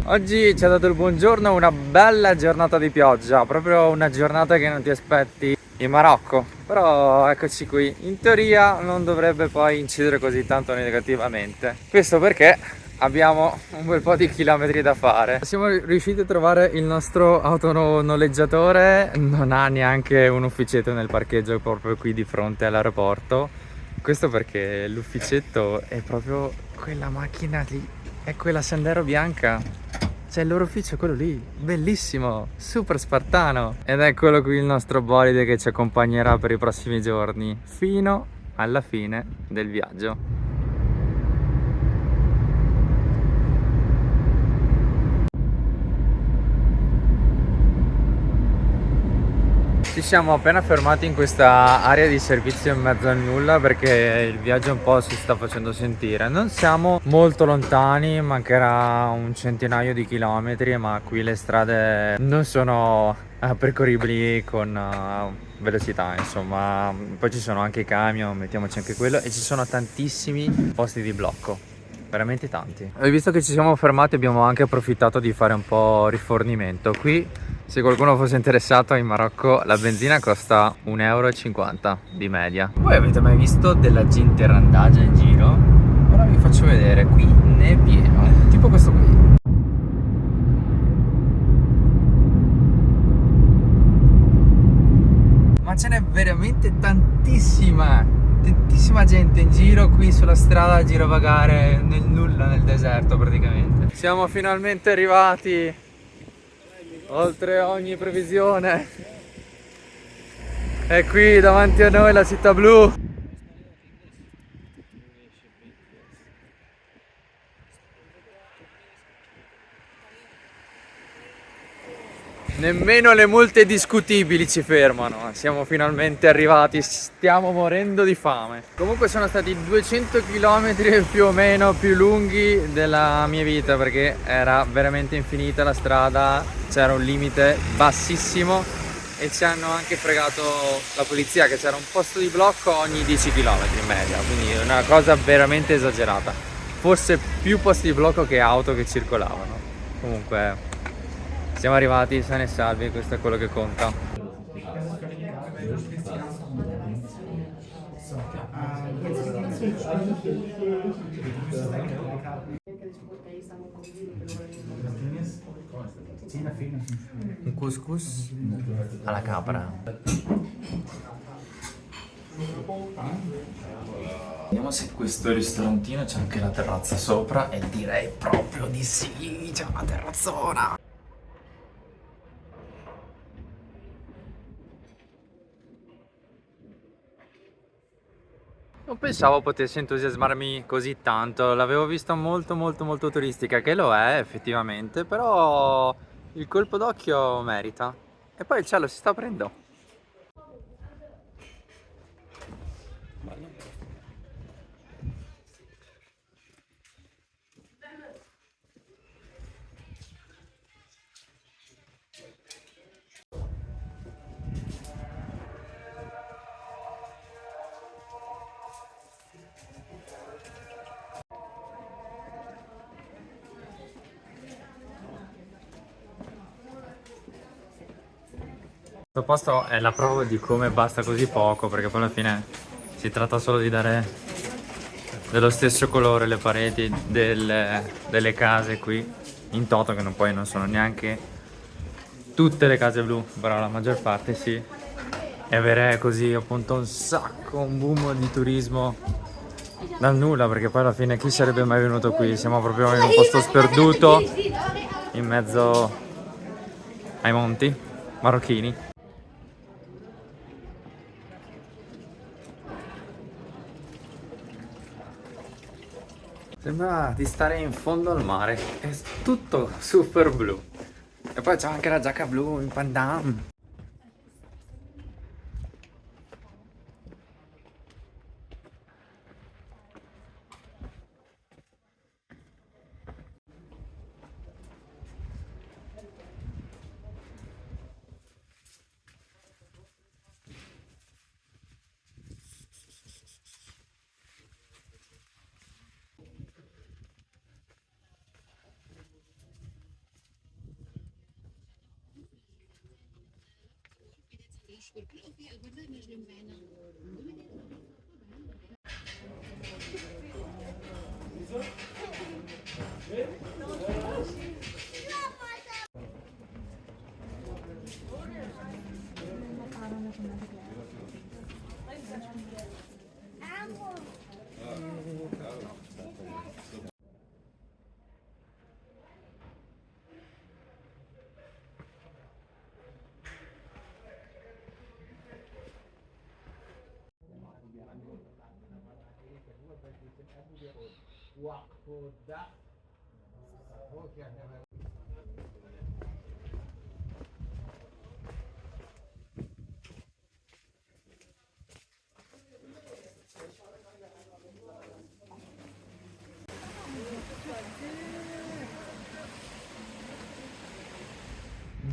Oggi ci ha dato il buongiorno una bella giornata di pioggia, proprio una giornata che non ti aspetti in Marocco. Però eccoci qui, in teoria non dovrebbe poi incidere così tanto negativamente. Questo perché abbiamo un bel po' di chilometri da fare. Siamo riusciti a trovare il nostro autonoleggiatore, non ha neanche un ufficetto nel parcheggio proprio qui di fronte all'aeroporto. Questo perché l'ufficetto è proprio quella macchina lì, è quella Sandero bianca. C'è il loro ufficio, è quello lì, bellissimo, super spartano. Ed eccolo qui il nostro bolide che ci accompagnerà per i prossimi giorni, fino alla fine del viaggio. Ci siamo appena fermati in questa area di servizio in mezzo al nulla perché il viaggio un po' si sta facendo sentire. Non siamo molto lontani, mancherà un centinaio di chilometri, ma qui le strade non sono percorribili con velocità, insomma. Poi ci sono anche i camion, mettiamoci anche quello, e ci sono tantissimi posti di blocco. Veramente tanti. E visto che ci siamo fermati abbiamo anche approfittato di fare un po' rifornimento. Qui, se qualcuno fosse interessato, in Marocco la benzina costa 1,50 € di media. Voi avete mai visto della gente randagia in giro? Ora vi faccio vedere, qui ne è pieno, tipo questo qui. Ma ce n'è veramente tantissima gente in giro qui sulla strada a girovagare nel nulla, nel deserto praticamente. Siamo finalmente arrivati oltre ogni previsione. È qui davanti a noi la città blu. Nemmeno le multe discutibili ci fermano, siamo finalmente arrivati, stiamo morendo di fame. Comunque sono stati 200 km più o meno più lunghi della mia vita perché era veramente infinita la strada, c'era un limite bassissimo e ci hanno anche fregato la polizia che c'era un posto di blocco ogni 10 km in media, quindi una cosa veramente esagerata. Forse più posti di blocco che auto che circolavano. Comunque siamo arrivati sani e salvi, questo è quello che conta. Un couscous alla capra. Vediamo se questo ristorantino c'è anche la terrazza sopra e direi proprio di sì, c'è una terrazzona. Non pensavo potesse entusiasmarmi così tanto, l'avevo vista molto turistica, che lo è effettivamente, però il colpo d'occhio merita. E poi il cielo si sta aprendo. Questo posto è la prova di come basta così poco, perché poi alla fine si tratta solo di dare dello stesso colore le pareti delle case qui in toto, che poi non sono neanche tutte le case blu, però la maggior parte sì, e avere così appunto un boom di turismo dal nulla, perché poi alla fine chi sarebbe mai venuto qui? Siamo proprio in un posto sperduto in mezzo ai monti marocchini. Sembra di stare in fondo al mare, è tutto super blu. E poi c'è anche la giacca blu in pandan.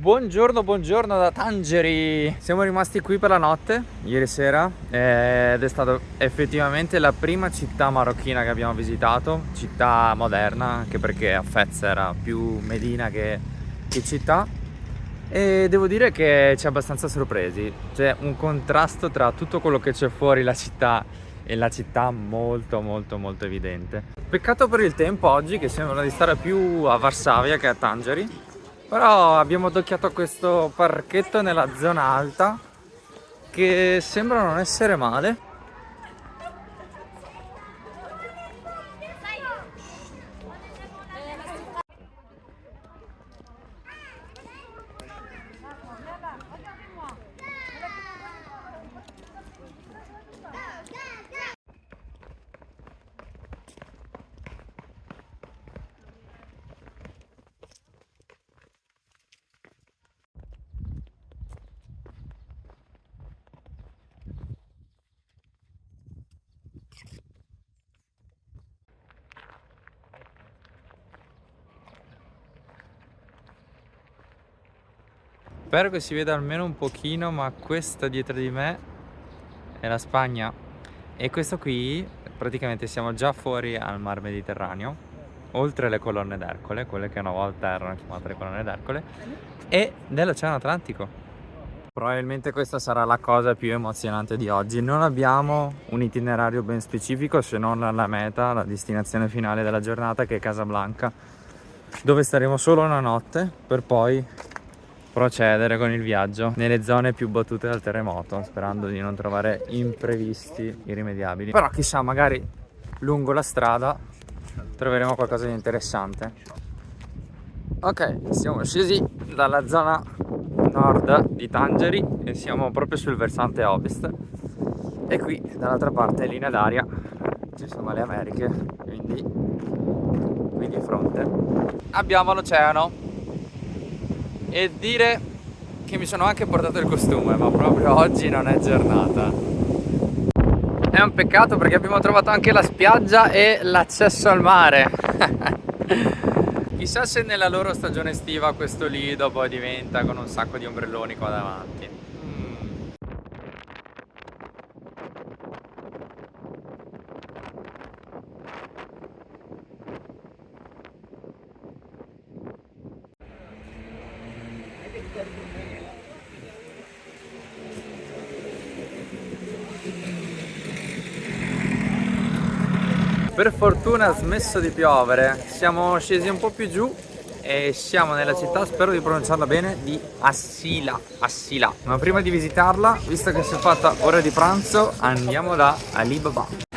Buongiorno, buongiorno da Tangeri. Siamo rimasti qui per la notte ieri sera ed è stata effettivamente la prima città marocchina che abbiamo visitato, città moderna, anche perché a Fez era più medina che città, e devo dire che ci ha abbastanza sorpresi. C'è un contrasto tra tutto quello che c'è fuori la città e la città molto molto molto evidente. Peccato per il tempo oggi, che sembra di stare più a Varsavia che a Tangeri. Però abbiamo adocchiato questo parchetto nella zona alta che sembra non essere male. Spero che si veda almeno un pochino, ma questa dietro di me è la Spagna e questo qui praticamente siamo già fuori al mar Mediterraneo, oltre le colonne d'Ercole, quelle che una volta erano chiamate le colonne d'Ercole, e nell'Oceano Atlantico. Probabilmente questa sarà la cosa più emozionante di oggi. Non abbiamo un itinerario ben specifico, se non la meta, la destinazione finale della giornata, che è Casablanca, dove staremo solo una notte per poi procedere con il viaggio nelle zone più battute dal terremoto, sperando di non trovare imprevisti irrimediabili. Però chissà, magari lungo la strada troveremo qualcosa di interessante. Ok, siamo scesi dalla zona nord di Tangeri e siamo proprio sul versante ovest, e qui dall'altra parte, in linea d'aria, ci sono le Americhe, quindi qui di fronte abbiamo l'oceano. E dire che mi sono anche portato il costume, ma proprio oggi non è giornata. È un peccato perché abbiamo trovato anche la spiaggia e l'accesso al mare. Chissà se nella loro stagione estiva questo lido poi diventa con un sacco di ombrelloni qua davanti. Per fortuna ha smesso di piovere, siamo scesi un po' più giù e siamo nella città, spero di pronunciarla bene, di Assila. Ma prima di visitarla, visto che si è fatta ora di pranzo, andiamo da Alibaba.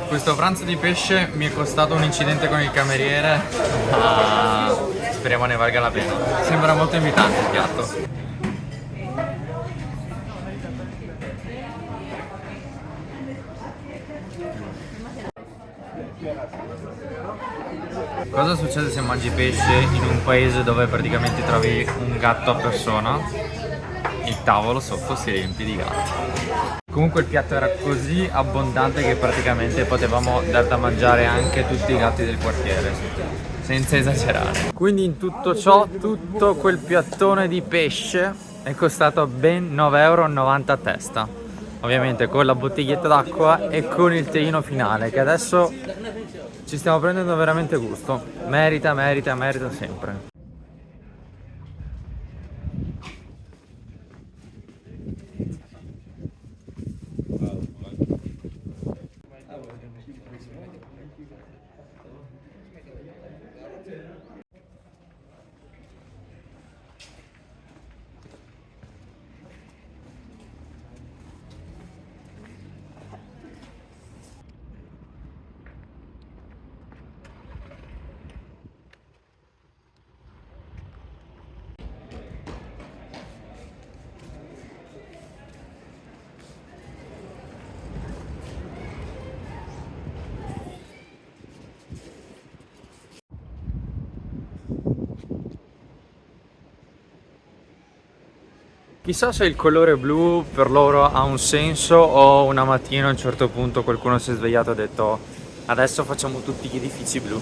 Questo pranzo di pesce mi è costato un incidente con il cameriere, ma speriamo ne valga la pena. Sembra molto invitante il piatto. Cosa succede se mangi pesce in un paese dove praticamente trovi un gatto a persona? Il tavolo sotto si riempie di gatti. Comunque il piatto era così abbondante che praticamente potevamo dar da mangiare anche tutti i gatti del quartiere. senza esagerare. Quindi in tutto ciò, tutto quel piattone di pesce è costato ben 9,90 € a testa. Ovviamente con la bottiglietta d'acqua e con il teino finale, che adesso ci stiamo prendendo veramente gusto. Merita, merita, merita sempre. Chissà se il colore blu per loro ha un senso o una mattina a un certo punto qualcuno si è svegliato e ha detto adesso facciamo tutti gli edifici blu.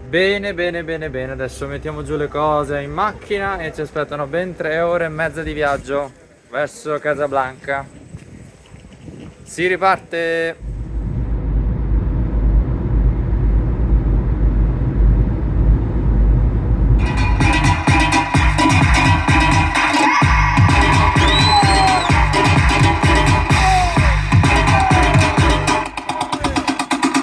Bene, bene, bene, bene, adesso mettiamo giù le cose in macchina e ci aspettano ben 3 ore e mezza di viaggio verso Casablanca. Si riparte!